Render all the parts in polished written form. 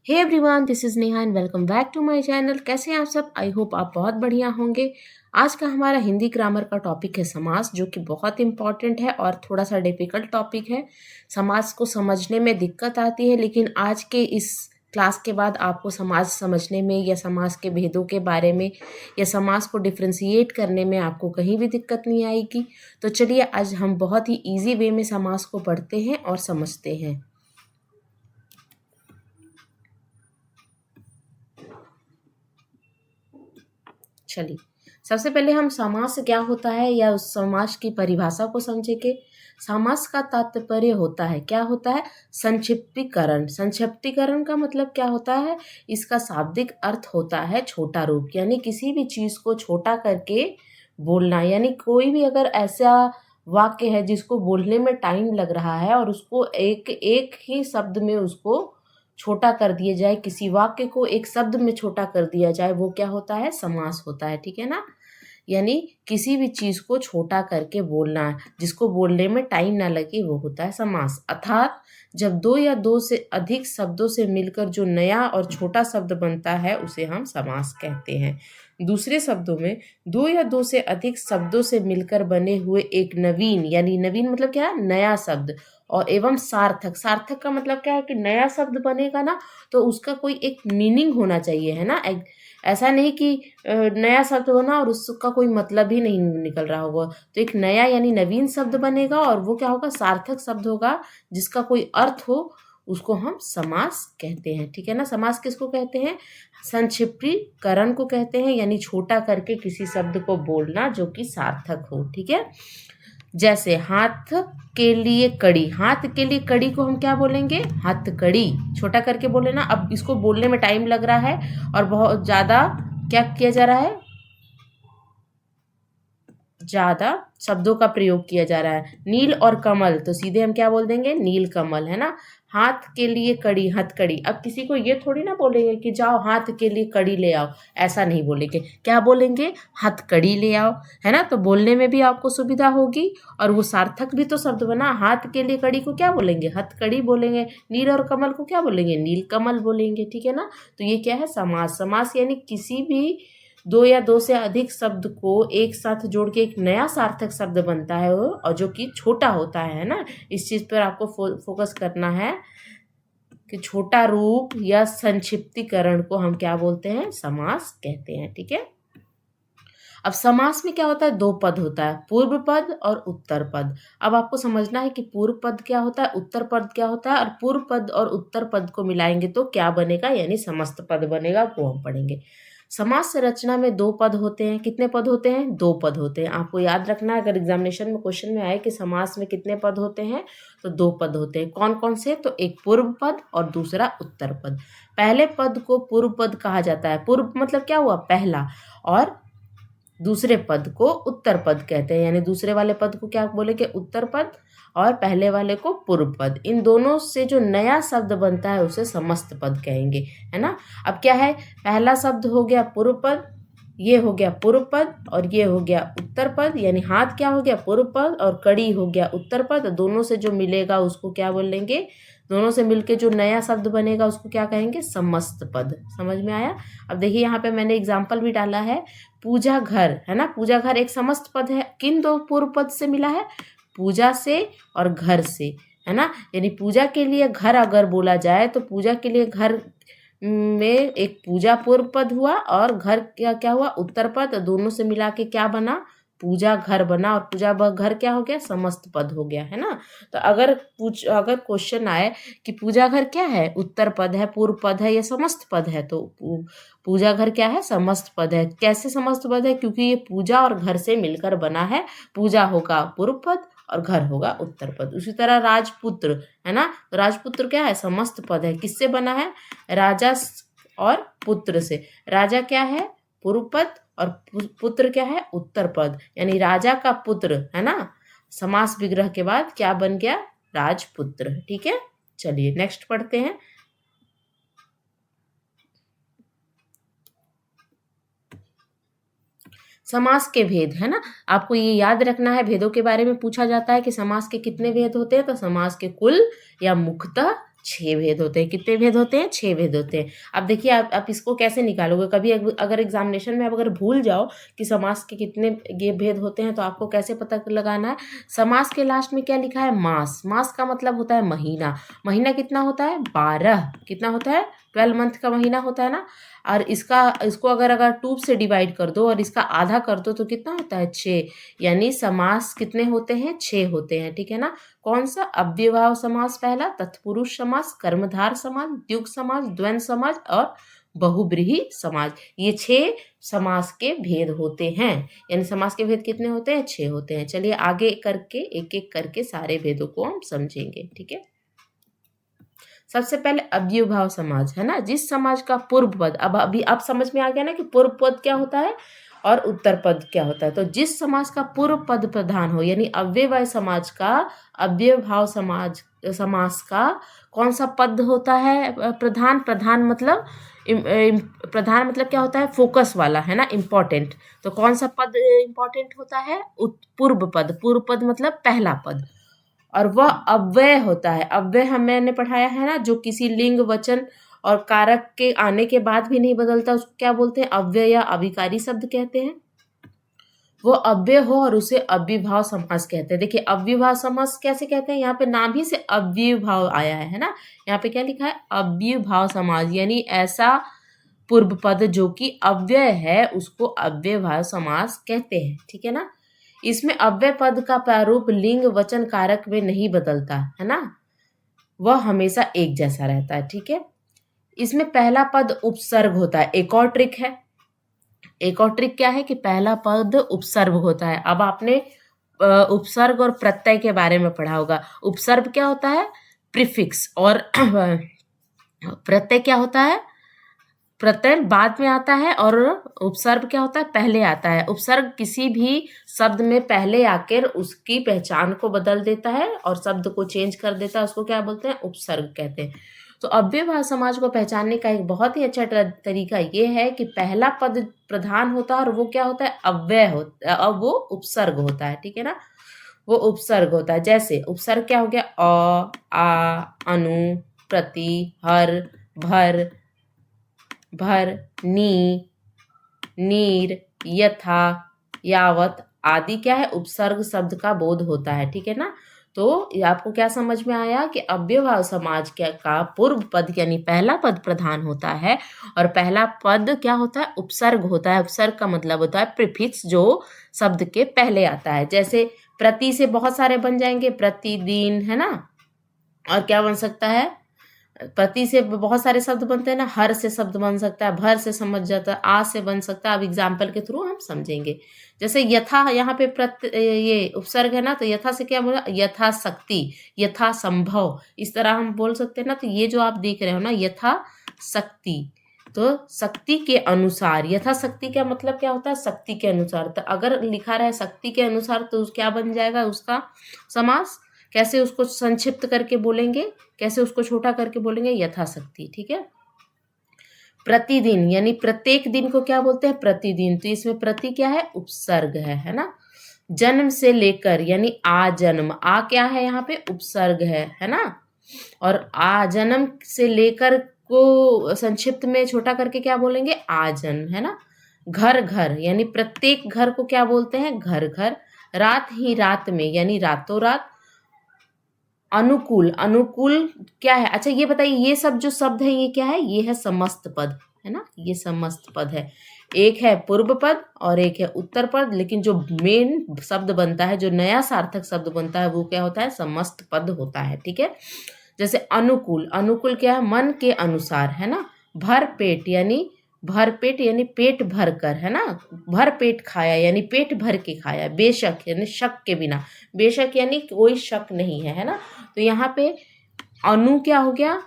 Hey everyone, this is Neha and welcome back to my channel. कैसे हैं आप सब? आई होप आप बहुत बढ़िया होंगे। आज का हमारा हिंदी ग्रामर का टॉपिक है समास, जो कि बहुत इंपॉर्टेंट है और थोड़ा सा डिफ़िकल्ट टॉपिक है। समास को समझने में दिक्कत आती है, लेकिन आज के इस क्लास के बाद आपको समास समझने में या समास के भेदों के बारे में या समास को डिफ्रेंशिएट करने में आपको कहीं भी दिक्कत नहीं आएगी। तो चलिए आज हम बहुत ही ईजी वे में समास को पढ़ते हैं और समझते हैं। चलिए, सबसे पहले हम समास क्या होता है या उस समास की परिभाषा को समझेंगे। समास का तात्पर्य होता है, क्या होता है? संक्षिप्तीकरण। संक्षिप्तीकरण का मतलब क्या होता है? इसका शाब्दिक अर्थ होता है छोटा रूप, यानी किसी भी चीज़ को छोटा करके बोलना। यानी कोई भी अगर ऐसा वाक्य है जिसको बोलने में टाइम लग रहा है और उसको एक एक ही शब्द में उसको छोटा कर दिया जाए, किसी वाक्य को एक शब्द में छोटा कर दिया जाए, वो क्या होता है? समास होता है। ठीक है ना? यानी किसी भी चीज़ को छोटा करके बोलना, जिसको बोलने में टाइम ना लगे, वो होता है समास। अर्थात जब दो या दो से अधिक शब्दों से मिलकर जो नया और छोटा शब्द बनता है, उसे हम समास कहते हैं। दूसरे शब्दों में, दो या दो से अधिक शब्दों से मिलकर बने हुए एक नवीन, यानी नवीन मतलब क्या है? नया शब्द, और एवं सार्थक। सार्थक का मतलब क्या है? कि नया शब्द बनेगा ना, तो उसका कोई एक मीनिंग होना चाहिए, है ना? ऐसा नहीं कि नया शब्द होना और उसका कोई मतलब ही नहीं निकल रहा होगा। तो एक नया यानी नवीन शब्द बनेगा और वो क्या होगा? सार्थक शब्द होगा, जिसका कोई अर्थ हो, उसको हम समास कहते हैं। ठीक है ना? समास किसको कहते हैं? संक्षिप्तीकरण को कहते हैं, यानी छोटा करके किसी शब्द को बोलना जो कि सार्थक हो। ठीक है? जैसे हाथ के लिए कड़ी। हाथ के लिए कड़ी को हम क्या बोलेंगे? हथकड़ी। छोटा करके बोले ना। अब इसको बोलने में टाइम लग रहा है और बहुत ज़्यादा क्या किया जा रहा है? ज़्यादा शब्दों का प्रयोग किया जा रहा है। नील और कमल, तो सीधे हम क्या बोल देंगे? नील कमल, है ना? हाथ के लिए कड़ी, हथकड़ी। अब किसी को ये थोड़ी ना बोलेंगे कि जाओ हाथ के लिए कड़ी ले आओ, ऐसा नहीं बोलेंगे। क्या बोलेंगे? हथकड़ी ले आओ, है ना? तो बोलने में भी आपको सुविधा होगी और वो सार्थक भी तो शब्द बना। हाथ के लिए कड़ी को क्या बोलेंगे? हथकड़ी बोलेंगे। नील और कमल को क्या बोलेंगे? नील कमल बोलेंगे। ठीक है ना? तो ये क्या है? समास। समास यानी किसी भी दो या दो से अधिक शब्द को एक साथ जोड़ के एक नया सार्थक शब्द बनता है वो, और जो कि छोटा होता है ना? इस चीज़ पर आपको फोकस करना है कि छोटा रूप या संक्षिप्तीकरण को हम क्या बोलते हैं? समास कहते हैं। ठीक है? अब समास में क्या होता है? दो पद होता है, पूर्व पद और उत्तर पद। अब आपको समझना है कि पूर्व पद क्या होता है, उत्तर पद क्या होता है, और पूर्व पद और उत्तर पद को मिलाएंगे तो क्या बनेगा, यानी समस्त पद बनेगा, वो हम पढ़ेंगे। समास संरचना में दो पद होते हैं। कितने पद होते हैं? दो पद होते हैं। आपको याद रखना है, अगर एग्जामिनेशन में क्वेश्चन में आए कि समास में कितने पद होते हैं, तो दो पद होते हैं। कौन कौन से? तो एक पूर्व पद और दूसरा उत्तर पद। पहले पद को पूर्व पद कहा जाता है। पूर्व मतलब क्या हुआ? पहला। और दूसरे पद को उत्तर पद कहते हैं, यानी दूसरे वाले पद को क्या बोलेंगे? उत्तर पद, और पहले वाले को पूर्व पद। इन दोनों से जो नया शब्द बनता है उसे समस्त पद कहेंगे, है ना? अब क्या है? पहला शब्द हो गया पूर्व पद, ये हो गया पूर्व पद, और ये हो गया उत्तर पद। यानी हाथ क्या हो गया? पूर्व पद, और कड़ी हो गया उत्तर पद। दोनों से जो मिलेगा उसको क्या बोलेंगे? दोनों से मिलके जो नया शब्द बनेगा उसको क्या कहेंगे? समस्त पद। समझ में आया? अब देखिए यहाँ पे मैंने एग्जाम्पल भी डाला है। पूजा घर, है ना? पूजा घर एक समस्त पद है। किन दो पूर्व पद से मिला है? पूजा से और घर से, है ना? यानी पूजा के लिए घर अगर बोला जाए तो पूजा के लिए घर में एक पूजा पूर्व पद हुआ और घर क्या क्या हुआ? उत्तर पद। दोनों से मिला के क्या बना? पूजा घर बना, और पूजा घर क्या हो गया? समस्त पद हो गया, है ना? तो अगर क्वेश्चन आए कि पूजा घर क्या है? उत्तर पद है, पूर्व पद है या समस्त पद है, तो पूजा घर क्या है? समस्त पद है। कैसे समस्त पद है? क्योंकि ये पूजा और घर से मिलकर बना है। पूजा होगा पूर्व पद और घर होगा उत्तर पद। उसी तरह राजपुत्र, है ना? राजपुत्र क्या है? समस्त पद है। किससे बना है? राजा और पुत्र से। राजा क्या है? पूर्व पद, और पुत्र क्या है? उत्तर पद। यानी राजा का पुत्र, है ना? समास विग्रह के बाद क्या बन गया? राजपुत्र। ठीक है? चलिए नेक्स्ट पढ़ते हैं। समास के भेद, है ना? आपको ये याद रखना है, भेदों के बारे में पूछा जाता है कि समास के कितने भेद होते हैं, तो समास के कुल या मुख्यतः 6 भेद होते हैं। कितने भेद होते हैं? 6 भेद होते हैं। अब देखिए आप इसको कैसे निकालोगे? कभी अगर एग्जामिनेशन में अगर भूल जाओ कि समास के कितने ये भेद होते हैं तो आपको कैसे पता लगाना है? समास के लास्ट में क्या लिखा है? मास। मास का मतलब होता है महीना। महीना कितना होता है? 12। कितना होता है? 12 मंथ का महीना होता है ना। और इसको अगर 2 से डिवाइड कर दो और इसका आधा कर दो तो कितना होता है? 6। यानी समास कितने होते हैं? 6 होते हैं, ठीक है ना। कौन सा? अव्ययभाव समास पहला, तत्पुरुष समास, कर्मधार समास, द्विगु समास, द्वंद्व समास और बहुब्रीहि समास। ये 6 समास के भेद होते हैं। यानी समास के भेद कितने होते हैं? 6 होते हैं। चलिए आगे करके एक एक करके सारे भेदों को हम समझेंगे, ठीक है। सबसे पहले अव्ययभाव समाज है ना, जिस समाज का पूर्व पद, अब समझ में आ गया ना कि पूर्व पद क्या होता है और उत्तर पद क्या होता है। तो जिस समाज का पूर्व पद प्रधान हो, यानी अव्ययभाव समाज का, अव्ययभाव समास का कौन सा पद होता है प्रधान? प्रधान मतलब प्रधान मतलब क्या होता है? फोकस वाला, है ना, इम्पोर्टेंट। तो कौन सा पद इम्पोर्टेंट होता है? पूर्व पद। पूर्व पद मतलब पहला पद। और वह अव्यय होता है। अव्यय मैंने पढ़ाया है ना, जो किसी लिंग, वचन और कारक के आने के बाद भी नहीं बदलता, उसको क्या बोलते हैं? अव्यय या अविकारी शब्द कहते हैं। वो अव्यय हो और उसे अव्ययभाव समास कहते हैं। देखिए अव्ययभाव समास कैसे कहते हैं? यहाँ पे नाम ही से अव्ययभाव आया है ना। यहाँ पे क्या लिखा है? अव्ययभाव समास, यानी ऐसा पूर्व पद जो कि अव्यय है उसको अव्ययभाव समास कहते हैं, ठीक है ना। इसमें अव्यय पद का प्रारूप लिंग, वचन, कारक में नहीं बदलता, है ना, वह हमेशा एक जैसा रहता है, ठीक है। इसमें पहला पद उपसर्ग होता है। एक और ट्रिक है। एक और ट्रिक क्या है कि पहला पद उपसर्ग होता है। अब आपने उपसर्ग और प्रत्यय के बारे में पढ़ा होगा। उपसर्ग क्या होता है? प्रीफिक्स। और प्रत्यय क्या होता है? प्रत्यय बाद में आता है और उपसर्ग क्या होता है? पहले आता है। उपसर्ग किसी भी शब्द में पहले आकर उसकी पहचान को बदल देता है और शब्द को चेंज कर देता है, उसको क्या बोलते हैं? उपसर्ग कहते हैं। तो अव्ययभाव समाज को पहचानने का एक बहुत ही अच्छा तरीका ये है कि पहला पद प्रधान होता है और वो क्या होता है? अव्यय होता है, और वो उपसर्ग होता है, ठीक है ना। वो उपसर्ग होता है। जैसे उपसर्ग क्या हो गया? अ, आ, अनु, प्रति, हर, भर, भर, नी, नीर, यथा, यावत आदि क्या है? उपसर्ग शब्द का बोध होता है, ठीक है ना। तो आपको क्या समझ में आया कि अव्ययभाव समाज का पूर्व पद यानी पहला पद प्रधान होता है और पहला पद क्या होता है? उपसर्ग होता है। उपसर्ग का मतलब होता है प्रीफिक्स, जो शब्द के पहले आता है। जैसे प्रति से बहुत सारे बन जाएंगे, प्रतिदिन, है ना। और क्या बन सकता है? प्रति से बहुत सारे शब्द बनते हैं ना। हर से शब्द बन सकता है, भर से समझ जाता है, आ से बन सकता है। अब एग्जाम्पल के थ्रू हम समझेंगे। जैसे यथा, यहाँ पे ये उपसर्ग है ना, तो यथा से क्या बोला? यथा शक्ति, यथा संभव, इस तरह हम बोल सकते हैं ना। तो ये जो आप देख रहे हो ना, यथा शक्ति, तो शक्ति के अनुसार। यथा शक्ति का मतलब क्या होता है? शक्ति के अनुसार। तो अगर लिखा रहा है शक्ति के अनुसार तो क्या बन जाएगा उसका समास? कैसे उसको संक्षिप्त करके बोलेंगे, कैसे उसको छोटा करके बोलेंगे? यथाशक्ति, ठीक है। प्रतिदिन यानी प्रत्येक दिन को क्या बोलते हैं? प्रतिदिन। तो इसमें प्रति क्या है? उपसर्ग है ना। जन्म से लेकर यानी आ जन्म, आ क्या है? यहाँ पे उपसर्ग है ना। और आ जन्म से लेकर को संक्षिप्त में छोटा करके क्या बोलेंगे? आ जन्म, है ना। घर घर यानी प्रत्येक घर को क्या बोलते हैं? घर घर। रात ही रात में यानी रातों रात। अनुकूल, अनुकूल क्या है? अच्छा ये बताइए, ये सब जो शब्द है ये क्या है? ये है समस्त पद, है ना। ये समस्त पद है। एक है पूर्व पद और एक है उत्तर पद, लेकिन जो मेन शब्द बनता है, जो नया सार्थक शब्द बनता है, वो क्या होता है? समस्त पद होता है, ठीक है। जैसे अनुकूल, अनुकूल क्या है? मन के अनुसार, है ना। भर पेट यानी पेट भर कर, है ना। भर पेट खाया यानी पेट भर के खाया। बेशक यानी शक के बिना, बेशक यानी कोई शक नहीं है ना। तो यहाँ पे अनु क्या हो गया?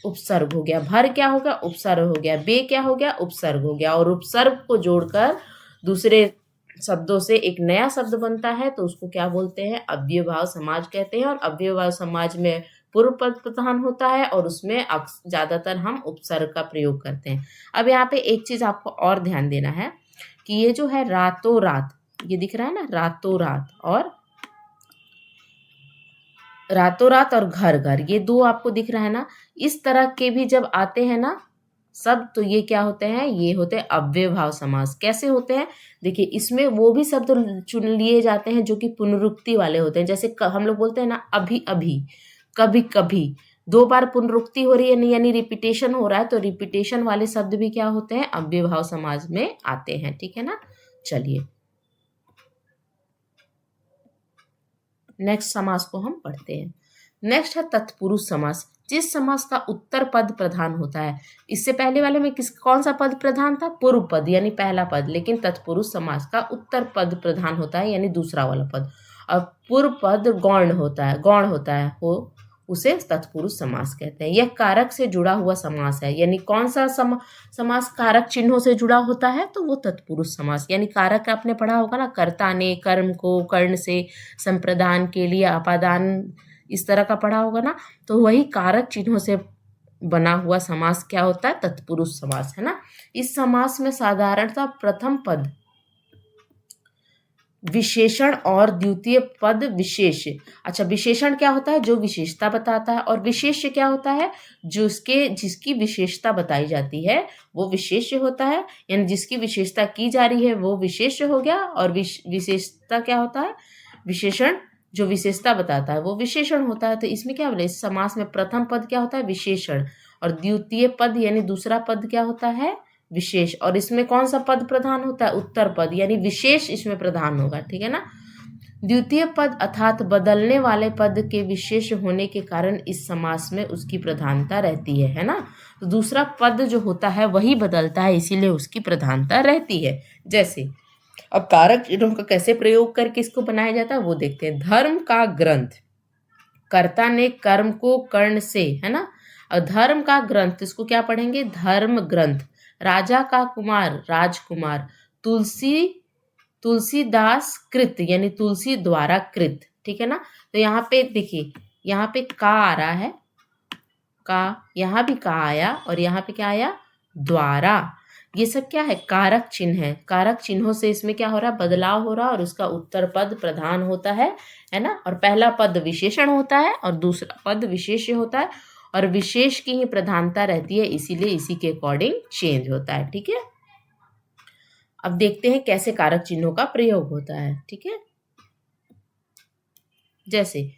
उपसर्ग हो गया। भर क्या होगा? उपसर्ग हो गया। बे क्या हो गया? उपसर्ग हो गया। और उपसर्ग को जोड़कर दूसरे शब्दों से एक नया शब्द बनता है तो उसको क्या बोलते हैं? अव्ययभाव समाज कहते हैं। और अव्ययभाव समाज में पूर्व पद प्रधान होता है और उसमें ज्यादातर हम उपसर्ग का प्रयोग करते हैं। अब यहाँ पे एक चीज आपको और ध्यान देना है कि ये जो है रातों रात, ये दिख रहा है ना, रातों रात, और रातों रात और घर घर, ये दो आपको दिख रहा है ना। इस तरह के भी जब आते हैं ना शब्द, तो ये क्या होते हैं, ये होते हैं अव्ययभाव समास। कैसे होते हैं, देखिए इसमें वो भी शब्द चुन लिए जाते हैं जो कि पुनरुक्ति वाले होते हैं। जैसे हम लोग बोलते हैं ना अभी अभी, कभी कभी, दो बार पुनरुक्ति हो रही है यानी रिपीटेशन हो रहा है, तो रिपीटेशन वाले शब्द भी क्या होते हैं, अव्ययभाव समास में आते हैं। ठीक है ना। चलिए नेक्स्ट समास को हम पढ़ते हैं। नेक्स्ट है तत्पुरुष समास, जिस समास का उत्तर पद प्रधान होता है। इससे पहले वाले में कौन सा पद प्रधान था, पूर्व पद यानी पहला पद, लेकिन तत्पुरुष समास का उत्तर पद प्रधान होता है यानी दूसरा वाला पद। और पूर्व पद गौण होता है, वो उसे तत्पुरुष समास कहते हैं। यह कारक से जुड़ा हुआ समास है, यानी कौन सा समास कारक चिन्हों से जुड़ा होता है, तो वो तत्पुरुष समास। यानी कारक आपने पढ़ा होगा ना, कर्ता ने, कर्म को, कर्ण से, संप्रदान के लिए, अपादान, इस तरह का पढ़ा होगा ना। तो वही कारक चिन्हों से बना हुआ समास क्या होता है, तत्पुरुष समास, है ना। इस समास में साधारणतः प्रथम पद विशेषण और द्वितीय पद विशेष्य। अच्छा, विशेषण क्या होता है, जो विशेषता बताता है, और विशेष्य क्या होता है, जिसकी विशेषता बताई जाती है वो विशेष्य होता है। यानी जिसकी विशेषता की जा रही है वो विशेष्य हो गया, और विशेषता क्या होता है, विशेषण, जो विशेषता बताता है वो विशेषण होता है। तो इसमें क्या बोले, इस समास में प्रथम पद क्या होता है, विशेषण, और द्वितीय पद यानी दूसरा पद क्या होता है, विशेष। और इसमें कौन सा पद प्रधान होता है, उत्तर पद, यानी विशेष इसमें प्रधान होगा। ठीक है ना। द्वितीय पद अर्थात बदलने वाले पद के विशेष होने के कारण इस समास में उसकी प्रधानता रहती है ना। तो दूसरा पद जो होता है वही बदलता है, इसीलिए उसकी प्रधानता रहती है। जैसे अब कारक चिन्हों का कैसे प्रयोग करके इसको बनाया जाता है वो देखते हैं। धर्म का ग्रंथ, कर्ता ने कर्म को कर्ण से, है ना। और धर्म का ग्रंथ, इसको क्या पढ़ेंगे, धर्म ग्रंथ। राजा का कुमार, राजकुमार। तुलसीदास कृत, यानी तुलसी द्वारा कृत। ठीक है ना। तो यहाँ पे देखिए, यहाँ पे का आ रहा है, का, यहाँ भी का आया, और यहाँ पे क्या आया, द्वारा। ये सब क्या है, कारक चिन्ह है। कारक चिन्हों से इसमें क्या हो रहा है, बदलाव हो रहा है, और उसका उत्तर पद प्रधान होता है ना। और पहला पद विशेषण होता है और दूसरा पद विशेष्य होता है, और विशेष की ही प्रधानता रहती है, इसीलिए इसी के अकॉर्डिंग चेंज होता है। ठीक है। अब देखते हैं कैसे कारक चिन्हों का प्रयोग होता है। ठीक है। जैसे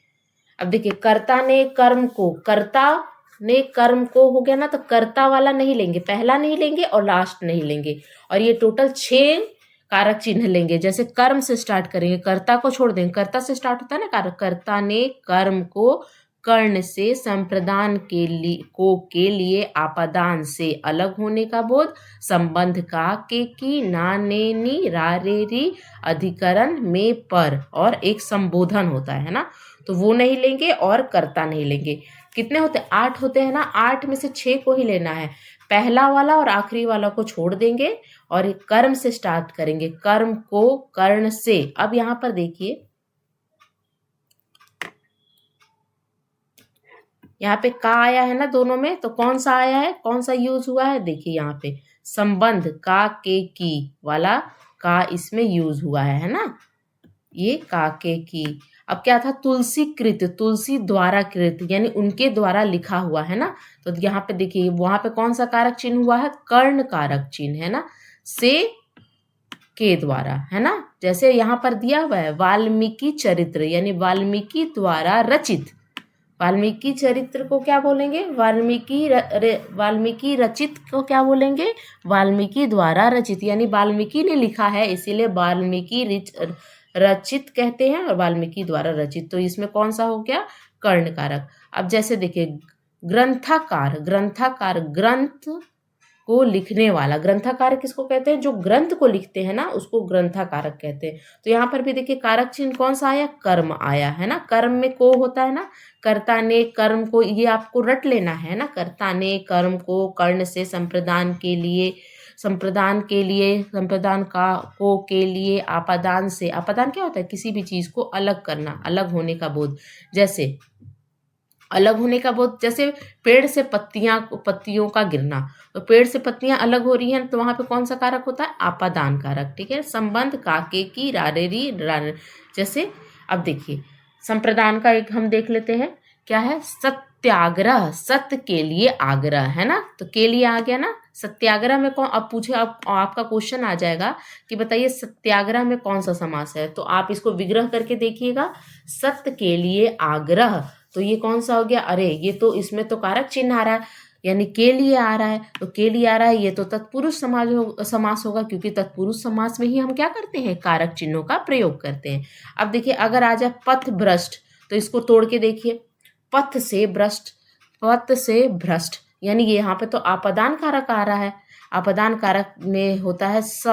अब देखिए, कर्ता ने कर्म को, कर्ता ने कर्म को हो गया ना, तो कर्ता वाला नहीं लेंगे, पहला नहीं लेंगे और लास्ट नहीं लेंगे, और ये टोटल 6 कारक चिन्ह लेंगे। जैसे कर्म से स्टार्ट करेंगे, कर्ता को छोड़ देंगे, कर्ता से स्टार्ट होता है ना कारक। कर्ता ने कर्म को कर्ण से, संप्रदान के लिए आपादान से अलग होने का बोध, संबंध का के की, ना ने नी, रा रे री, अधिकरण में पर, और एक संबोधन होता है ना, तो वो नहीं लेंगे, और कर्ता नहीं लेंगे। कितने होते हैं, 8 होते हैं ना। 8 में से 6 को ही लेना है, पहला वाला और आखिरी वाला को छोड़ देंगे, और कर्म से स्टार्ट करेंगे, कर्म को कर्ण से। अब यहाँ पर देखिए, यहाँ पे का आया है ना दोनों में, तो कौन सा आया है, कौन सा यूज हुआ है, देखिए यहाँ पे संबंध का के की वाला का इसमें यूज हुआ है ना, ये का के की। अब क्या था, तुलसी कृत, तुलसी द्वारा कृत, यानी उनके द्वारा लिखा हुआ है ना। तो यहाँ पे देखिए, वहां पे कौन सा कारक चिन्ह हुआ है, कर्ण कारक चिन्ह, है ना, से के द्वारा, है ना। जैसे यहाँ पर दिया हुआ है वाल्मीकि चरित्र, यानी वाल्मीकि द्वारा रचित। वाल्मीकि चरित्र को क्या बोलेंगे, वाल्मीकि रचित को क्या बोलेंगे, वाल्मीकि द्वारा रचित, यानी वाल्मीकि ने लिखा है इसीलिए वाल्मीकि रचित कहते हैं, और वाल्मीकि द्वारा रचित। तो इसमें कौन सा हो गया, कर्ण कारक। अब जैसे देखिए, ग्रंथकार, ग्रंथ को लिखने वाला, ग्रंथकार किसको कहते हैं, जो ग्रंथ को लिखते हैं ना, उसको ग्रंथकारक कहते हैं। तो यहाँ पर भी देखिए कारक चिन्ह कौन सा आया, कर्म आया है ना। कर्म में को होता है ना, कर्ता ने कर्म को, ये आपको रट लेना है ना, कर्ता ने कर्म को कर्ण से, संप्रदान के लिए आपादान से। आपादान क्या होता है, किसी भी चीज को अलग करना, अलग होने का बोध। जैसे अलग होने का बोध, जैसे पेड़ से पत्तियों का गिरना, तो पेड़ से पत्तियां अलग हो रही हैं, तो वहां पे कौन सा कारक होता है, आपादान कारक। ठीक है। संबंध काके की, रारेरी, जैसे अब देखिए, संप्रदान का एक हम देख लेते हैं, क्या है, सत्याग्रह, सत्य के लिए आग्रह, है ना, तो के लिए आ गया ना। सत्याग्रह में कौन, अब पूछे, अब आपका क्वेश्चन आ जाएगा कि बताइए सत्याग्रह में कौन सा समास है, तो आप इसको विग्रह करके देखिएगा, सत्य के लिए आग्रह, तो ये कौन सा हो गया, अरे ये तो इसमें तो कारक चिन्ह आ रहा है, यानी के लिए आ रहा है, तो के लिए आ रहा है, ये तो तत्पुरुष समास होगा, क्योंकि तत्पुरुष समास में ही हम क्या करते हैं, कारक चिन्हों का प्रयोग करते हैं। अब देखिए अगर आ जाए पथ भ्रष्ट, तो इसको तोड़ के देखिए, पथ से भ्रष्ट, पथ से भ्रष्ट, यानी ये यहाँ पे तो आपदान कारक आ रहा है, आपदान कारक में होता है स,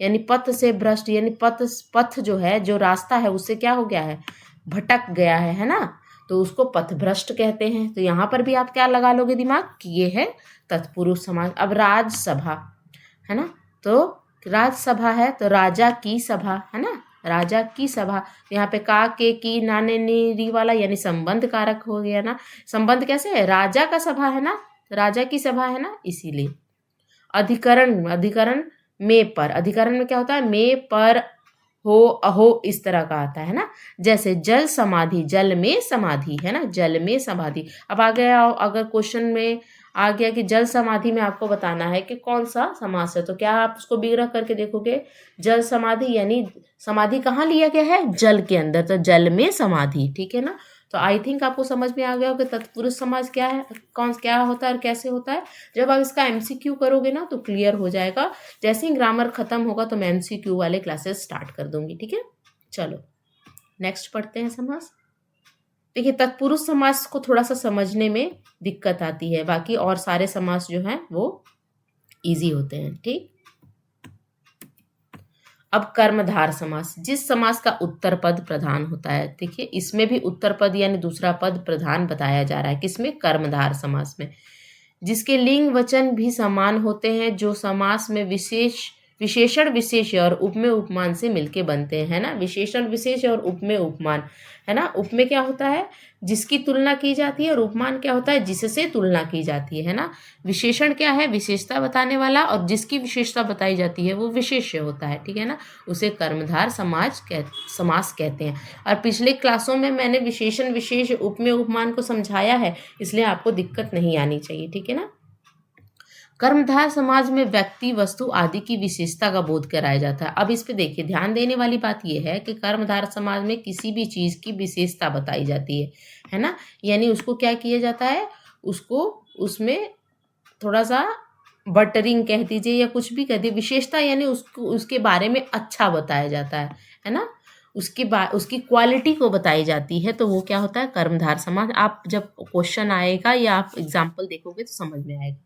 यानी पथ से भ्रष्ट, यानी पथ जो है, जो रास्ता है उससे क्या हो गया है, भटक गया है ना, तो उसको पथभ्रष्ट कहते हैं। तो यहाँ पर भी आप क्या लगा लोगे दिमाग कि ये है तत्पुरुष समास। अब राजसभा है ना, तो राजसभा है तो राजा की सभा, है ना, राजा की सभा, यहाँ पे का के की नाने नी वाला यानी संबंध कारक हो गया ना। संबंध कैसे है, राजा का सभा है ना, राजा की सभा है ना, इसीलिए। अधिकरण, अधिकरण में पर, अधिकरण में क्या होता है, में पर हो अहो इस तरह का आता है ना। जैसे जल समाधि, जल में समाधि, है ना, जल में समाधि। अब आ गया, अगर क्वेश्चन में आ गया कि जल समाधि में आपको बताना है कि कौन सा समास है, तो क्या आप उसको विग्रह करके देखोगे, जल समाधि यानी समाधि कहाँ लिया गया है, जल के अंदर, तो जल में समाधि, ठीक है ना। तो आई थिंक आपको समझ में आ गया होगा तत्पुरुष समास क्या है, कौन क्या होता है और कैसे होता है। जब आप इसका एमसीक्यू करोगे ना तो क्लियर हो जाएगा। जैसे ही ग्रामर खत्म होगा तो मैं एमसीक्यू वाले क्लासेस स्टार्ट कर दूंगी, ठीक है। चलो नेक्स्ट पढ़ते हैं समास। देखिए तत्पुरुष समास को थोड़ा सा समझने में दिक्कत आती है, बाकी और सारे समास जो हैं वो इजी होते हैं, ठीक। अब कर्मधार समास, जिस समास का उत्तर पद प्रधान होता है, देखिए इसमें भी उत्तर पद यानी दूसरा पद प्रधान बताया जा रहा है, किसमें, कर्मधार समास में। जिसके लिंग वचन भी समान होते हैं, जो समास में विशेषण विशेष्य और उपमेय उपमान से मिलके बनते हैं, है ना। विशेषण विशेष और उपमेय उपमान, है ना। उपमेय क्या होता है, जिसकी तुलना की जाती है, और उपमान क्या होता है, जिससे तुलना की जाती है ना। विशेषण क्या है, विशेषता बताने वाला, और जिसकी विशेषता बताई जाती है वो विशेष्य होता है, ठीक है ना, उसे कर्मधार समास कहते हैं। और पिछले क्लासों में मैंने विशेषण विशेष उपमेय उपमान को समझाया है, इसलिए आपको दिक्कत नहीं आनी चाहिए, ठीक है ना। कर्मधार समाज में व्यक्ति, वस्तु आदि की विशेषता का बोध कराया जाता है। अब इस पे देखिए ध्यान देने वाली बात यह है कि कर्मधार समाज में किसी भी चीज की विशेषता बताई जाती है ना, यानी उसको क्या किया जाता है, उसको उसमें थोड़ा सा बटरिंग कह दीजिए या कुछ भी कह दीजिए, विशेषता यानी उसको उसके बारे में अच्छा बताया जाता है ना, उसकी क्वालिटी को बताई जाती है, तो वो क्या होता है, कर्मधार समाज। आप जब क्वेश्चन आएगा या आप एग्जाम्पल देखोगे तो समझ में आएगा।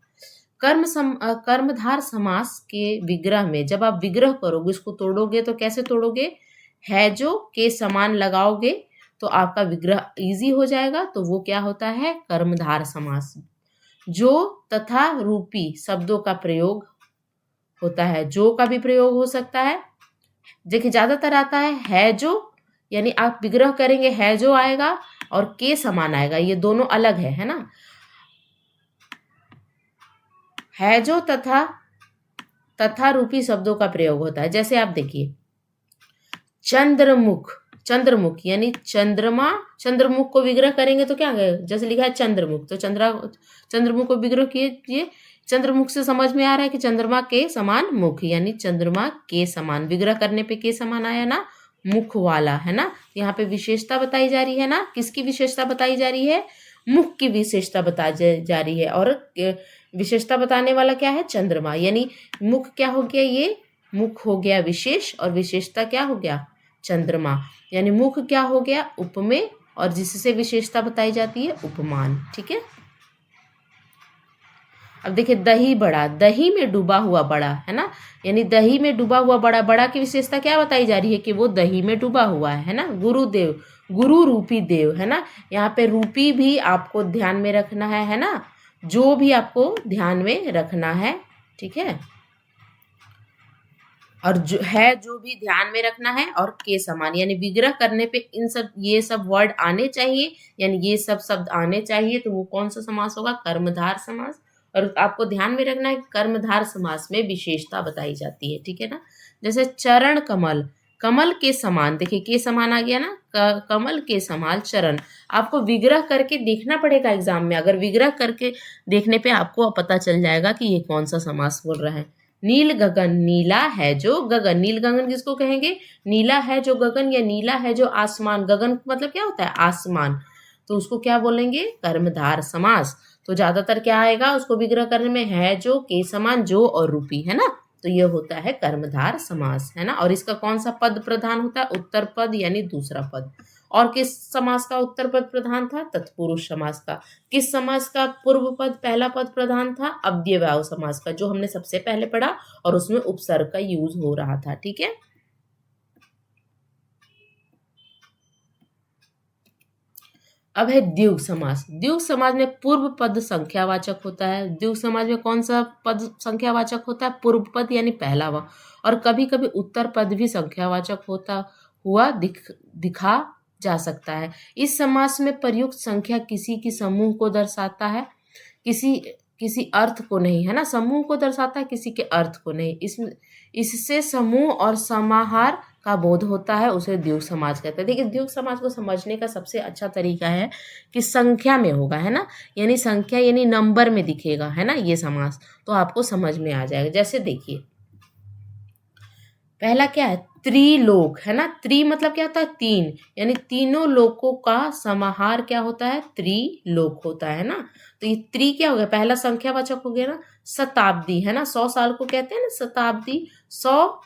कर्मधार समास के विग्रह में जब आप विग्रह करोगे, उसको तोड़ोगे तो कैसे तोड़ोगे, है जो के समान लगाओगे तो आपका विग्रह इजी हो जाएगा, तो वो क्या होता है, कर्मधार समास। जो तथा रूपी शब्दों का प्रयोग होता है, जो का भी प्रयोग हो सकता है, देखिए ज्यादातर आता है जो, यानी आप विग्रह करेंगे है जो आएगा और के समान आएगा, ये दोनों अलग है ना। है जो तथा रूपी शब्दों का प्रयोग होता है। जैसे आप देखिए चंद्रमुख, चंद्रमुख यानी चंद्रमा, चंद्रमुख को विग्रह करेंगे तो क्या है, जैसे लिखा है चंद्रमुख, तो चंद्रमुख को विग्रह कीजिए, चंद्रमुख से समझ में आ रहा है कि चंद्रमा के समान मुख, यानी चंद्रमा के समान, विग्रह करने पे के समान आया ना, मुख वाला, है ना। यहाँ पे विशेषता बताई जा रही है ना, किसकी विशेषता बताई जा रही है, मुख की विशेषता बताई जा रही है, और विशेषता बताने वाला क्या है, चंद्रमा, यानी मुख क्या हो गया, ये मुख हो गया विशेष और विशेषता क्या हो गया, चंद्रमा, यानी मुख क्या हो गया, उपमेय, और जिससे विशेषता बताई जाती है उपमान, ठीक है। अब देखिए दही बड़ा, दही में डूबा हुआ बड़ा, है ना, यानी दही में डूबा हुआ बड़ा, बड़ा की विशेषता क्या बताई जा रही है कि वो दही में डूबा हुआ है ना। गुरुदेव, गुरु रूपी देव, है ना, यहाँ पे रूपी भी आपको ध्यान में रखना है ना, जो भी आपको ध्यान में रखना है, ठीक है, और जो है जो भी ध्यान में रखना है, और के समान, यानी विग्रह करने पे इन सब ये सब वर्ड आने चाहिए, यानी ये सब शब्द आने चाहिए, तो वो कौन सा समास होगा, कर्मधार समास। और आपको ध्यान में रखना है कर्मधार समास में विशेषता बताई जाती है, ठीक है ना। जैसे चरण कमल, कमल के समान, देखिए के समान आ गया ना, कमल के समान चरण। आपको विग्रह करके देखना पड़ेगा एग्जाम में, अगर विग्रह करके देखने पे आपको पता चल जाएगा कि ये कौन सा समास बोल रहा है। नील गगन, नीला है जो गगन, नील गगन किसको कहेंगे, नीला है जो गगन या नीला है जो आसमान, गगन मतलब क्या होता है आसमान, तो उसको क्या बोलेंगे कर्मधार समास। तो ज्यादातर क्या आएगा उसको विग्रह करने में, है जो, के समान, जो और रूपी, है ना, तो ये होता है कर्मधार समास, है ना। और इसका कौन सा पद प्रधान होता है, उत्तर पद यानी दूसरा पद। और किस समास का उत्तर पद प्रधान था, तत्पुरुष समास का। किस समास का पूर्व पद पहला पद प्रधान था, अव्ययभाव समास का, जो हमने सबसे पहले पढ़ा और उसमें उपसर्ग का यूज हो रहा था, ठीक है। अब है द्विगु समास। द्विगु समास में पूर्व पद संख्यावाचक होता है। द्विगु समास में कौन सा पद संख्यावाचक होता है, पूर्व पद यानी पहला व, और कभी कभी उत्तर पद भी संख्यावाचक होता हुआ दिखा जा सकता है। इस समास में प्रयुक्त संख्या किसी की समूह को दर्शाता है, किसी किसी अर्थ को नहीं, है ना, समूह को दर्शाता है किसी के अर्थ को नहीं। इससे समूह और समाहार का बोध होता है, उसे द्विगु समास कहते हैं। देखिए द्विगु समास को समझने का सबसे अच्छा तरीका है कि संख्या में होगा, है ना, यानी संख्या यानी नंबर में दिखेगा, है ना, ये समास, तो आपको समझ में आ जाएगा। जैसे देखिए पहला क्या है, त्रिलोक, है ना, त्रि मतलब क्या होता है तीन, यानी तीनों लोकों का समाहार क्या होता है, त्रिलोक होता है ना। तो ये त्रि क्या हो गया, पहला संख्यावाचक हो गया ना। शताब्दी, है ना, 100 साल को कहते हैं ना शताब्दी, 100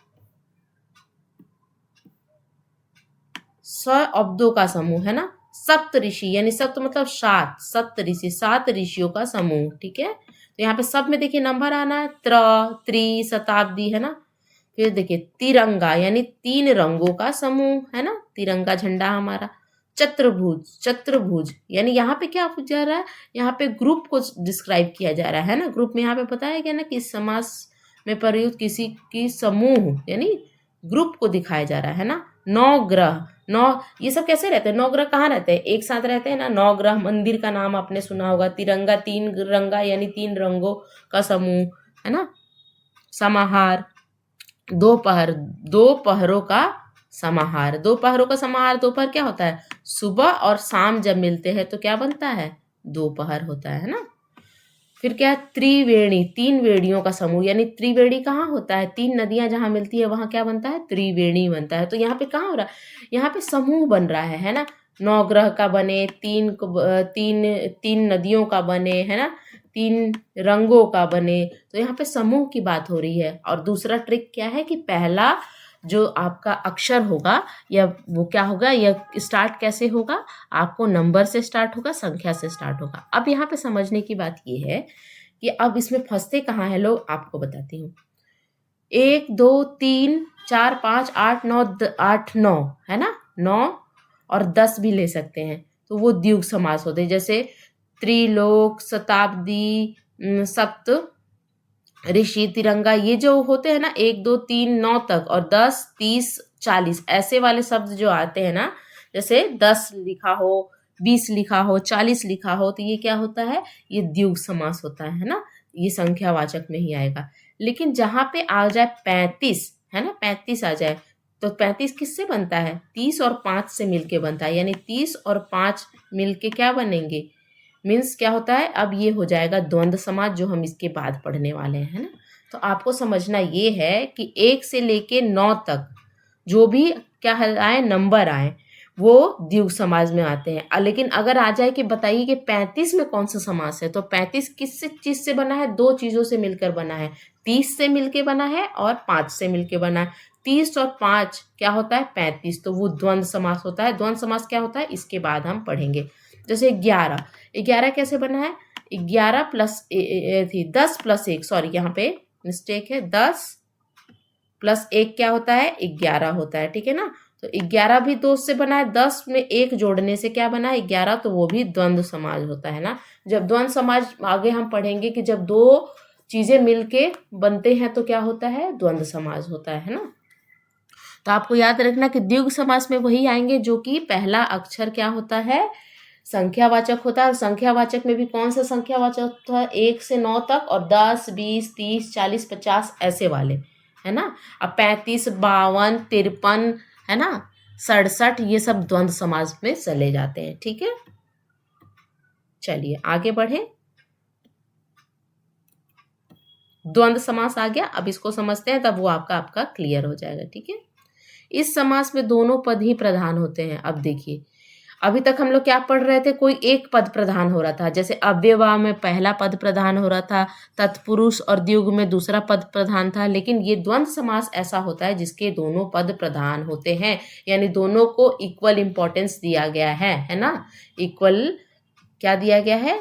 अब्दों का समूह, है ना। सप्त ऋषि यानी सप्त मतलब सात, सप्त ऋषि 7 ऋषियों का समूह, ठीक है। तो यहाँ पे सब में देखिए नंबर आना है, त्रि शताब्दी, है ना। फिर देखिए तिरंगा यानी 3 रंगों का समूह, है ना, तिरंगा झंडा हमारा। चतुर्भुज, चतुर्भुज यानी यहाँ पे क्या हो जा रहा है, यहाँ पे ग्रुप को डिस्क्राइब किया जा रहा है ना। ग्रुप में यहाँ पे पता है क्या ना कि समास में प्रयुक्त किसी की समूह यानी ग्रुप को दिखाया जा रहा है ना। 9 ग्रह, 9 ये सब कैसे रहते हैं, 9 ग्रह कहाँ रहते हैं, एक साथ रहते हैं ना। 9 ग्रह मंदिर का नाम आपने सुना होगा। तिरंगा 3 रंगा यानी 3 रंगों का समूह, है ना। समाहार, दोपहर, 2 पहरों का समाहार, 2 पहरों का समाहार, दोपहर क्या होता है, सुबह और शाम जब मिलते हैं तो क्या बनता है, दोपहर होता है ना। फिर क्या है, त्रिवेणी, 3 वेणियों का समूह, यानी त्रिवेणी कहाँ होता है, 3 नदियां जहां मिलती है वहां क्या बनता है, त्रिवेणी बनता है। तो यहाँ पे कहाँ हो रहा है, यहाँ पे समूह बन रहा है ना। 9 ग्रह का बने, 3 नदियों का बने, है ना, 3 रंगों का बने, तो यहाँ पे समूह की बात हो रही है। और दूसरा ट्रिक क्या है कि पहला जो आपका अक्षर होगा या वो क्या होगा, या स्टार्ट कैसे होगा, आपको नंबर से स्टार्ट होगा, संख्या से स्टार्ट होगा। अब यहाँ पे समझने की बात ये है कि अब इसमें फंसते कहाँ हैं लोग, आपको बताती हूँ। 1 2 3 4 5 8 9 8 9, है ना, 9 और 10 भी ले सकते हैं, तो वो द्विगु समास होते हैं। जैसे त्रिलोक, शताब्दी, सप्त ऋषि, तिरंगा, ये जो होते हैं ना 1 2 3 9 तक, और 10 30 40 ऐसे वाले शब्द जो आते हैं ना, जैसे 10 लिखा हो, 20 लिखा हो, 40 लिखा हो, तो ये क्या होता है, ये द्विगु समास होता है ना, ये संख्यावाचक में ही आएगा। लेकिन जहां पे आ जाए 35, है ना, 35 आ जाए, तो 35 किससे बनता है, 30 और 5 से मिलके बनता है, यानी 30 और 5 मिलके क्या बनेंगे, मीन्स क्या होता है, अब ये हो जाएगा द्वंद्व समास, जो हम इसके बाद पढ़ने वाले हैं, है ना। तो आपको समझना ये है कि 1 से लेके 9 तक जो भी क्या आए नंबर आए वो द्विगु समास में आते हैं। लेकिन अगर आ जाए कि बताइए कि 35 में कौन सा समास है, तो 35 किस चीज से बना है, 2 चीजों से मिलकर बना है, 30 से मिलके बना है और 5 से मिलके बना है। 30 और 5 क्या होता है, 35, तो वो द्वंद्व समास होता है। द्वंद्व समास क्या होता है, इसके बाद हम पढ़ेंगे। जैसे 11, 11 कैसे बना है, 11 प्लस थी 10 प्लस 1, सॉरी यहाँ पे मिस्टेक है, 10 प्लस 1 क्या होता है, 11 होता है, ठीक है ना। तो 11 भी 2 से बना है, 10 में 1 जोड़ने से क्या बना है, 11, तो वो भी द्वंद्व समास होता है ना। जब द्वंद्व समास आगे हम पढ़ेंगे कि जब 2 चीजें मिलके बनते हैं तो क्या होता है, द्वंद्व समास होता है ना। तो आपको याद रखना कि द्विगु समास में वही आएंगे जो कि पहला अक्षर क्या होता है, संख्यावाचक होता है। और संख्यावाचक में भी कौन सा संख्यावाचक होता है, 1 से 9 तक, और 10 20 30 40 50 ऐसे वाले, है ना। अब 35, 52, 53, है ना, 67, ये सब द्वंद्व समास में चले जाते हैं। ठीक है, चलिए आगे बढ़े। द्वंद्व समास आ गया, अब इसको समझते हैं, तब वो आपका क्लियर हो जाएगा। ठीक है, इस समास में दोनों पद ही प्रधान होते हैं। अब देखिए, अभी तक हम लोग क्या पढ़ रहे थे, कोई एक पद प्रधान हो रहा था, जैसे अव्ययवाह में पहला पद प्रधान हो रहा था, तत्पुरुष और द्विगु में दूसरा पद प्रधान था। लेकिन ये द्वंद्व समास ऐसा होता है जिसके दोनों पद प्रधान होते हैं, यानी दोनों को इक्वल इंपॉर्टेंस दिया गया है ना। इक्वल क्या दिया गया है,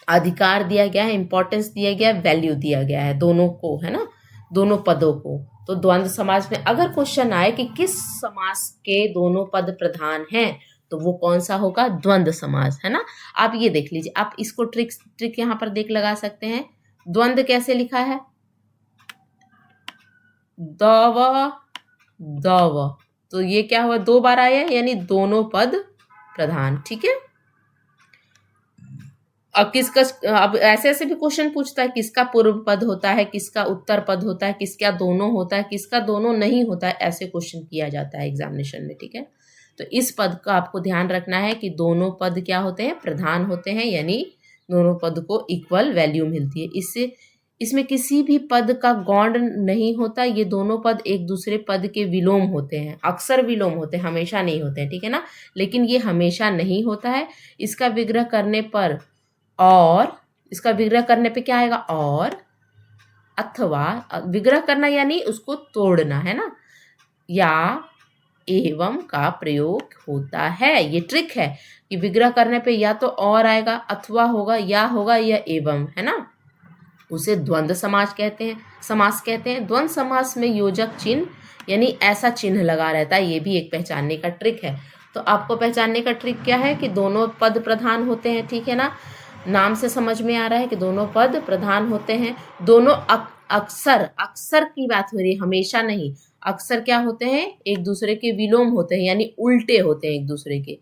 अधिकार दिया गया है, इंपॉर्टेंस दिया गया है, वैल्यू दिया गया है दोनों को, है ना, दोनों पदों को। तो द्वंद्व समास में अगर क्वेश्चन आए कि किस समास के दोनों पद प्रधान हैं, तो वो कौन सा होगा, द्वंद्व समास, है ना। आप ये देख लीजिए, आप इसको ट्रिक यहाँ पर देख लगा सकते हैं। द्वंद्व कैसे लिखा है, दव दव, तो ये क्या हुआ, 2 बार आया, यानी दोनों पद प्रधान। ठीक है, अब किसका, अब ऐसे ऐसे भी क्वेश्चन पूछता है, किसका पूर्व पद होता है, किसका उत्तर पद होता है, किसका दोनों होता है, किसका दोनों नहीं होता है, ऐसे क्वेश्चन किया जाता है एग्जामिनेशन में। ठीक है, तो इस पद का आपको ध्यान रखना है कि दोनों पद क्या होते हैं, प्रधान होते हैं, यानी दोनों पद को इक्वल वैल्यू मिलती है। इससे इसमें किसी भी पद का गौण नहीं होता, ये दोनों पद एक दूसरे पद के विलोम होते हैं, अक्सर विलोम होते हैं, हमेशा नहीं होते हैं। ठीक है ना, लेकिन ये हमेशा नहीं होता है। इसका विग्रह करने पर, और इसका विग्रह करने पे क्या आएगा, और अथवा, विग्रह करना यानी उसको तोड़ना, है ना, या एवं का प्रयोग होता है। ये ट्रिक है कि विग्रह करने पे या तो और आएगा, अथवा होगा, या एवं, है ना, उसे द्वंद्व समास कहते हैं। द्वंद्व समास में योजक चिन्ह यानी ऐसा चिन्ह लगा रहता है, ये भी एक पहचानने का ट्रिक है। तो आपको पहचानने का ट्रिक क्या है कि दोनों पद प्रधान होते हैं। ठीक है ना, नाम से समझ में आ रहा है कि दोनों पद प्रधान होते हैं। दोनों अक्सर की बात हो रही है, हमेशा नहीं। अक्सर क्या होते हैं, एक दूसरे के विलोम होते हैं, यानी उल्टे होते हैं एक दूसरे के।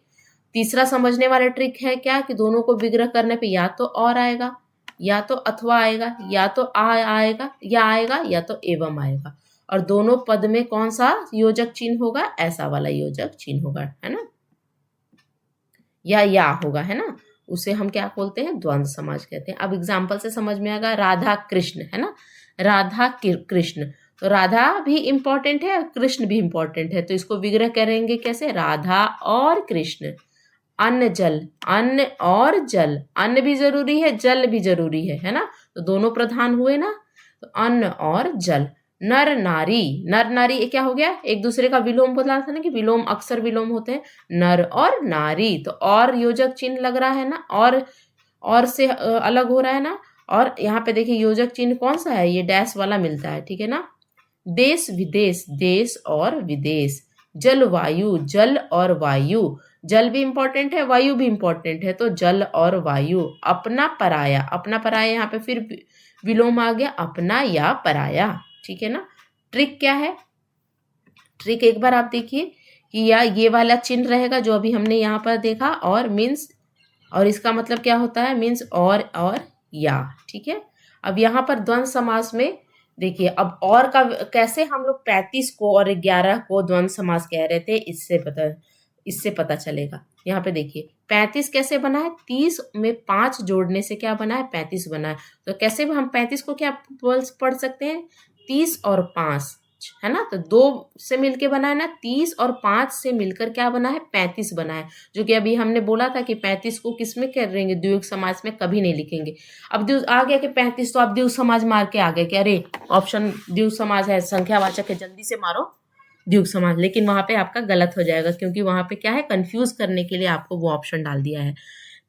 तीसरा समझने वाला ट्रिक है क्या, कि दोनों को विग्रह करने पे या तो और आएगा, या तो अथवा आएगा, या तो आएगा, या तो एवं आएगा। और दोनों पद में कौन सा योजक चिन्ह होगा, ऐसा वाला योजक चिन्ह होगा, है ना, या होगा, है ना, उसे हम क्या बोलते हैं, द्वंद्व समास कहते हैं। अब एग्जाम्पल से समझ में आएगा, राधा कृष्ण, है ना, राधा कृष्ण, तो राधा भी इंपॉर्टेंट है, कृष्ण भी इंपॉर्टेंट है, तो इसको विग्रह करेंगे कैसे, राधा और कृष्ण। अन्न जल, अन्न और जल, अन्न भी जरूरी है, जल भी जरूरी है ना, तो दोनों प्रधान हुए ना, तो अन्न और जल। नर नारी, नर नारी ये क्या हो गया, एक दूसरे का विलोम बोला था ना, कि विलोम अक्सर विलोम होते हैं, नर और नारी, तो और योजक चिन्ह लग रहा है ना, और से अलग हो रहा है ना। और यहाँ पे देखिए योजक चिन्ह कौन सा है, ये डैश वाला मिलता है। ठीक है ना, देश विदेश, देश और विदेश। जलवायु, जल और वायु, जल भी इंपॉर्टेंट है, वायु भी इंपॉर्टेंट है, तो जल और वायु। अपना पराया, अपना पराया, यहाँ पे फिर विलोम आ गया, अपना या पराया। ठीक है ना, ट्रिक क्या है, ट्रिक एक बार आप देखिए कि या ये वाला चिन्ह रहेगा जो अभी हमने यहाँ पर देखा, और मीन्स, और इसका मतलब क्या होता है, मीन्स और या। ठीक है, अब यहाँ पर द्वंद्व समास में देखिए, अब और का कैसे हम लोग 35 को और 11 को द्वंद्व समास कह रहे थे, इससे पता चलेगा। यहाँ पे देखिए 35 कैसे बना है, 30 में 5 जोड़ने से क्या बना है, 35 बना है। तो कैसे हम 35 को क्या पढ़ सकते हैं, 30 और 5, है ना, तो 2 से मिलके बना है ना, 30 और 5 से मिलकर क्या बना है, 35 बना है। जो कि अभी हमने बोला था कि 35 को किस में करेंगे, द्विगु समास में कभी नहीं लिखेंगे। अब आ गया कि 35, तो आप द्विगु समास मार के आ गए कि अरे ऑप्शन द्विगु समास है, संख्यावाचक है, जल्दी से मारो द्विगु समास। लेकिन वहां पे आपका गलत हो जाएगा, क्योंकि वहां पे क्या है, कंफ्यूज करने के लिए आपको वो ऑप्शन डाल दिया है।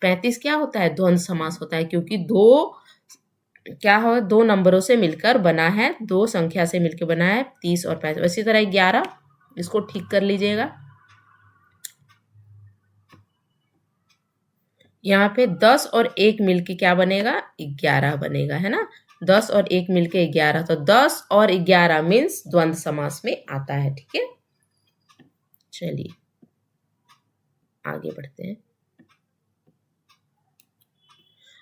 35 क्या होता है, द्वंद्व समास होता है, क्योंकि क्या हो, 2 नंबरों से मिलकर बना है, 2 संख्या से मिलकर बना है, 30 और 35। इसी तरह 11, इसको ठीक कर लीजिएगा। यहाँ पे 10 और 1 मिलके क्या बनेगा, 11 बनेगा, है ना, 10 और 1 मिलके 11, तो 10 और 11 मीन्स द्वंद्व समास में आता है। ठीक है, चलिए आगे बढ़ते हैं।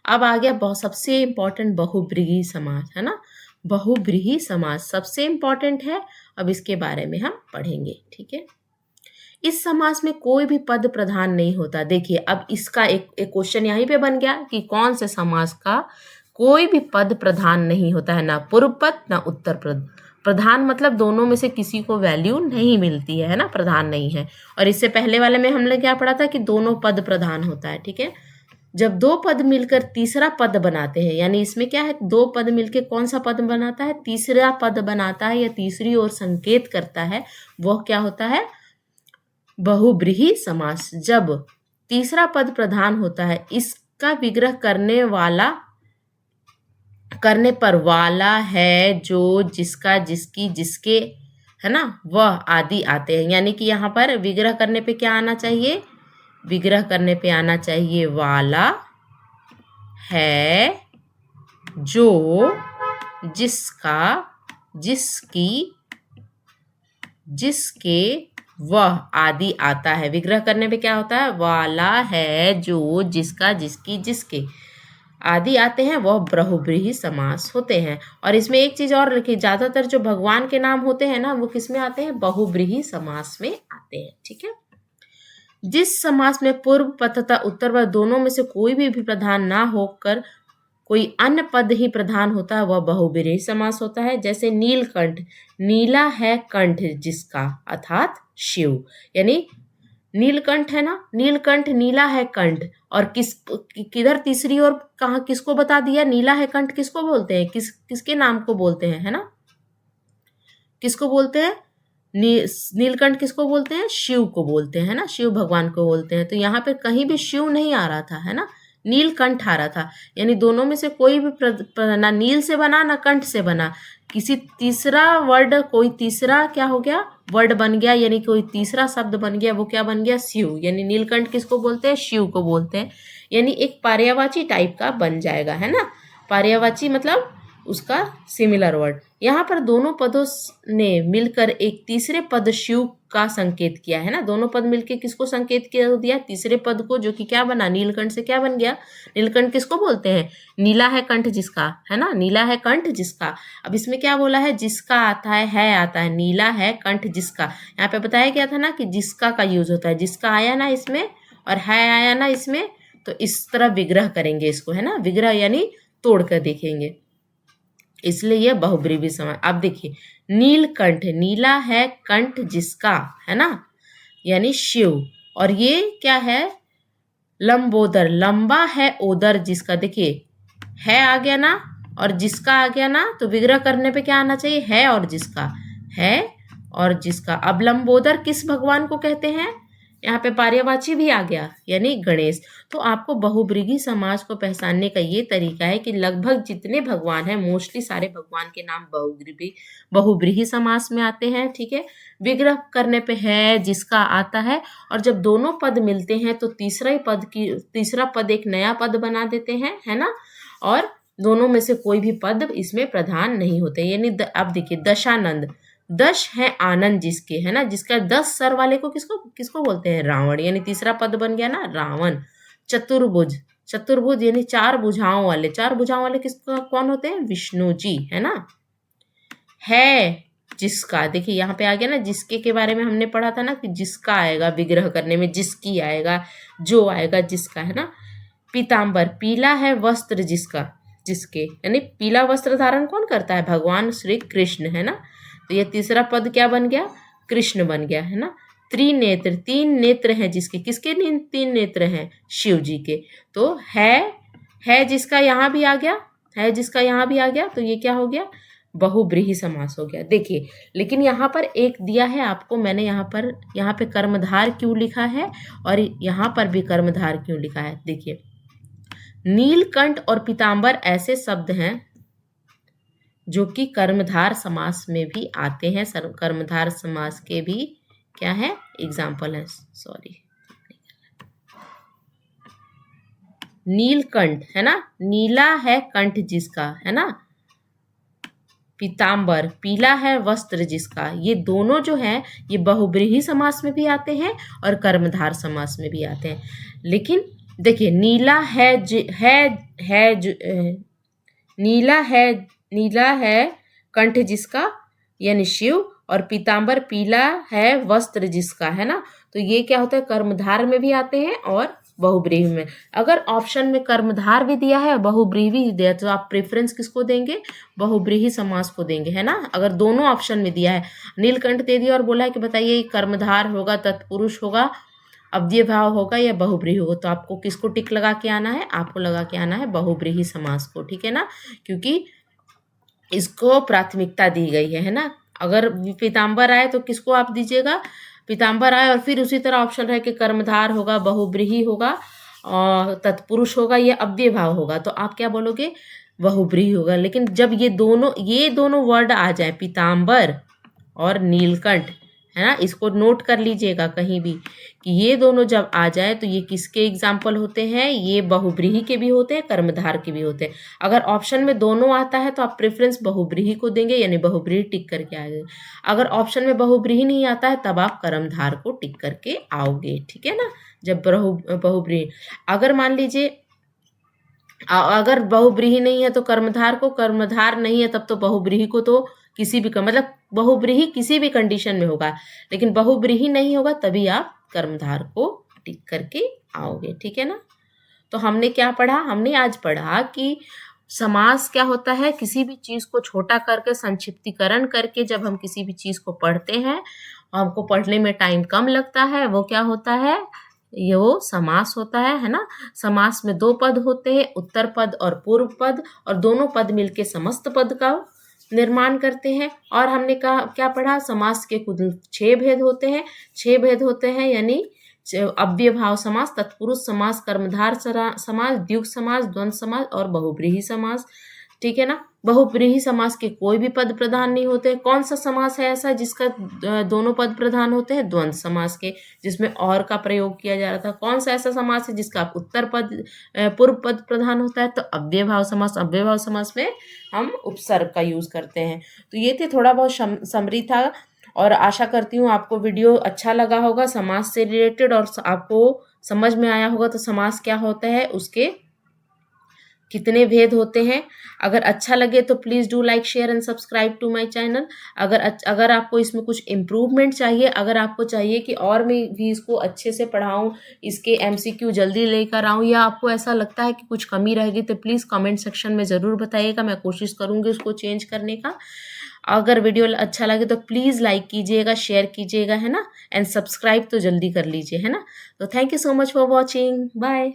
अब आ गया बहुत सबसे इम्पोर्टेंट बहुव्रीहि समास, है ना। बहुव्रीहि समास सबसे इम्पोर्टेंट है, अब इसके बारे में हम पढ़ेंगे, ठीक है। इस समास में कोई भी पद प्रधान नहीं होता। देखिए अब इसका एक क्वेश्चन यहीं पे बन गया कि कौन से समास का कोई भी पद प्रधान नहीं होता है, ना पूर्व पद ना उत्तर पद। प्रधान मतलब दोनों में से किसी को वैल्यू नहीं मिलती है ना, प्रधान नहीं है। और इससे पहले वाले में हमने क्या पढ़ा था कि दोनों पद प्रधान होता है, ठीक है। जब दो पद मिलकर तीसरा पद बनाते हैं, यानी इसमें क्या है, दो पद मिलकर कौन सा पद बनाता है, तीसरा पद बनाता है या तीसरी ओर संकेत करता है, वह क्या होता है, बहुव्रीहि समास। जब तीसरा पद प्रधान होता है, इसका विग्रह करने पर वाला है, जो, जिसका, जिसकी, जिसके, है ना, वह आदि आते हैं। यानी कि यहाँ पर विग्रह करने पे क्या आना चाहिए, विग्रह करने पे आना चाहिए वाला, है, जो, जिसका, जिसकी, जिसके, वह आदि आता है। विग्रह करने पे क्या होता है, वाला, है, जो, जिसका, जिसकी, जिसके आदि आते हैं, वह बहुव्रीहि समास होते हैं। और इसमें एक चीज और लिखी, ज्यादातर जो भगवान के नाम होते हैं ना, वो किस में आते हैं, बहुव्रीहि समास में आते हैं, ठीक है। जिस समास में पूर्व पद तथा उत्तर पद दोनों में से कोई भी प्रधान ना होकर कोई अन्य पद ही प्रधान होता है, वह बहुव्रीहि समास होता है। जैसे नीलकंठ, नीला है कंठ जिसका, अर्थात शिव। यानी नीलकंठ है ना, नीलकंठ, नीला है कंठ, और किधर तीसरी ओर कहाँ किसको बता दिया, नीला है कंठ किसको बोलते हैं, किसके नाम को बोलते हैं, है ना, किसको बोलते हैं, नीलकंठ किसको बोलते हैं, शिव को बोलते हैं ना, शिव भगवान को बोलते हैं। तो यहाँ पे कहीं भी शिव नहीं आ रहा था, है ना, नीलकंठ आ रहा था। यानी दोनों में से कोई भी ना नील से बना ना कंठ से बना, किसी तीसरा वर्ड, कोई तीसरा क्या हो गया, वर्ड बन गया, यानी कोई तीसरा शब्द बन गया, वो क्या बन गया, शिव। यानी नीलकंठ किसको बोलते हैं, शिव को बोलते हैं। यानी एक पर्यायवाची टाइप का बन जाएगा, है ना, पर्यायवाची मतलब उसका सिमिलर वर्ड। यहाँ पर दोनों पदों ने मिलकर एक तीसरे पद शिव का संकेत किया, है ना, दोनों पद मिलकर किसको संकेत दिया, तीसरे पद को, जो कि क्या बना, नीलकंठ से क्या बन गया, नीलकंठ किसको बोलते हैं, नीला है कंठ जिसका, है ना, नीला है कंठ जिसका। अब इसमें क्या बोला है, जिसका आता है आता है, नीला है कंठ जिसका। यहाँ पे बताया गया था ना कि जिसका का यूज होता है, जिसका आया ना इसमें और है आया ना इसमें, तो इस तरह विग्रह करेंगे इसको, है ना, विग्रह यानी तोड़ कर देखेंगे, इसलिए यह बहुव्रीहि समास। अब देखिए नीलकंठ, नीला है कंठ जिसका, है ना, यानी शिव। और ये क्या है, लंबोदर, लंबा है ओदर जिसका। देखिए है आ गया ना और जिसका आ गया ना, तो विग्रह करने पे क्या आना चाहिए, है और जिसका, है और जिसका। अब लंबोदर किस भगवान को कहते हैं, यहाँ पे पर्यायवाची भी आ गया, यानी गणेश। तो आपको बहुव्रीहि समास को पहचानने का ये तरीका है कि लगभग जितने भगवान हैं, मोस्टली सारे भगवान के नाम बहुव्रीहि समास में आते हैं, ठीक है। विग्रह करने पे है, जिसका आता है, और जब दोनों पद मिलते हैं तो तीसरा पद एक नया पद बना देते हैं, है ना, और दोनों में से कोई भी पद इसमें प्रधान नहीं होते। यानी अब देखिए दशानंद, दश है आनंद जिसके, है ना, जिसका 10 सर वाले को किसको बोलते हैं, रावण। यानी तीसरा पद बन गया ना रावण। चतुर्भुज, चतुर्भुज यानी चार भुजाओं वाले किसको, कौन होते हैं, विष्णु जी, है ना। है जिसका, देखिए यहाँ पे आ गया ना, जिसके के बारे में हमने पढ़ा था ना कि जिसका आएगा विग्रह करने में, जिसकी आएगा, जो आएगा जिसका, है ना। पीताम्बर, पीला है वस्त्र जिसका, जिसके, यानी पीला वस्त्र धारण कौन करता है, भगवान श्री कृष्ण, है ना। तो ये तीसरा पद क्या बन गया, कृष्ण बन गया, है ना। त्रिनेत्र, 3 नेत्र हैं जिसके, किसके 3 नेत्र हैं, शिव जी के। तो है जिसका यहाँ भी आ गया, है जिसका यहाँ भी आ गया, तो ये क्या हो गया, बहुव्रीहि समास हो गया। देखिए लेकिन यहाँ पर एक दिया है आपको मैंने, यहाँ पे कर्मधार क्यों लिखा है और यहाँ पर भी कर्मधार क्यों लिखा है। देखिए नीलकंठ और पीताम्बर ऐसे शब्द हैं जो कि कर्मधार समास में भी आते हैं। कर्मधार समास के भी क्या है, एग्जाम्पल है, सॉरी, नीलकंठ, है ना, नीला है कंठ जिसका, है ना। पीताम्बर, पीला है वस्त्र जिसका। ये दोनों जो है ये बहुव्रीहि समास में भी आते हैं और कर्मधार समास में भी आते हैं। लेकिन देखिए नीला है नीला है कंठ जिसका यानी शिव, और पीतांबर पीला है वस्त्र जिसका, है ना। तो ये क्या होता है, कर्मधार में भी आते हैं और बहुब्रीहि में। अगर ऑप्शन में कर्मधार भी दिया है बहुब्रीहि भी दिया तो आप प्रेफरेंस किसको देंगे, बहुब्रीहि समास को देंगे, है ना। अगर दोनों ऑप्शन में दिया है, नीलकंठ दे दिया और बोला है कि बताइए कर्मधार होगा, तत्पुरुष होगा, अव्यय भाव होगा या बहुब्रीहि होगा, तो आपको किसको टिक लगा के आना है, आपको लगा के आना है बहुब्रीहि समास को, ठीक है ना, क्योंकि इसको प्राथमिकता दी गई है ना। अगर पीतांबर आए तो किसको आप दीजिएगा, पीतांबर आए और फिर उसी तरह ऑप्शन रहे कि कर्मधार होगा, बहुब्रीहि होगा और तत्पुरुष होगा या अव्यय भाव होगा, तो आप क्या बोलोगे, बहुब्रीहि होगा। लेकिन जब ये दोनों वर्ड आ जाए, पीतांबर और नीलकंठ, है ना, इसको नोट कर लीजिएगा कहीं भी कि ये दोनों जब आ जाए तो ये किसके एग्जाम्पल होते हैं, ये बहुब्रीहि के भी होते हैं, कर्मधार के भी होते हैं। अगर ऑप्शन में दोनों आता है तो आप प्रेफरेंस बहुब्रीहि को देंगे, यानी बहुब्रीहि टिक करके आएंगे। अगर ऑप्शन में बहुब्रीहि नहीं आता है तब आप कर्मधार को टिक करके आओगे, ठीक है ना। जब बहुब्रीहि, अगर मान लीजिए अगर बहुब्रीहि नहीं है तो कर्मधार को, कर्मधार नहीं है तब तो बहुब्रीहि को, तो किसी भी मतलब बहुब्रीहि किसी भी कंडीशन में होगा, लेकिन बहुब्रीहि नहीं होगा तभी आप कर्मधार को टिक करके आओगे, ठीक है ना। तो हमने क्या पढ़ा, हमने आज पढ़ा कि समास क्या होता है, किसी भी चीज को छोटा करके संक्षिप्तीकरण करके जब हम किसी भी चीज को पढ़ते हैं, हमको पढ़ने में टाइम कम लगता है, वो क्या होता है, ये वो समास होता है ना। समास में दो पद होते हैं, उत्तर पद और पूर्व पद, और दोनों पद मिलके समस्त पद का निर्माण करते हैं। और हमने कहा क्या पढ़ा, समास के कुल 6 भेद होते हैं, 6 भेद होते हैं, यानी अव्यय भाव समास, तत्पुरुष समास, कर्मधार समास, द्विगु समास, द्वंद्व समास और बहुब्रीहि समास, ठीक है ना। बहुब्रीहि समास के कोई भी पद प्रधान नहीं होते। कौन सा समास है ऐसा जिसका दोनों पद प्रधान होते हैं, द्वंद्व समास के, जिसमें और का प्रयोग किया जा रहा था। कौन सा ऐसा समास है जिसका उत्तर पद पूर्व पद प्रधान होता है, तो अव्यय भाव समास। अव्यय भाव समास में हम उपसर्ग का यूज करते हैं। तो ये थे थोड़ा बहुत समरी था, और आशा करती हूँ आपको वीडियो अच्छा लगा होगा समास से रिलेटेड, और आपको समझ में आया होगा तो समास क्या होता है, उसके कितने भेद होते हैं। अगर अच्छा लगे तो please do like share and subscribe to my channel. अगर आपको इसमें कुछ इम्प्रूवमेंट चाहिए, अगर आपको चाहिए कि और मैं भी इसको अच्छे से पढ़ाऊँ, इसके MCQ जल्दी लेकर आऊँ, या आपको ऐसा लगता है कि कुछ कमी रहेगी, तो प्लीज़ कमेंट सेक्शन में ज़रूर बताइएगा, मैं कोशिश करूँगी उसको चेंज करने का। अगर वीडियो अच्छा लगे तो प्लीज़ लाइक कीजिएगा, शेयर कीजिएगा, है ना, एंड सब्सक्राइब तो जल्दी कर लीजिए, है ना। तो thank you so much for watching, bye.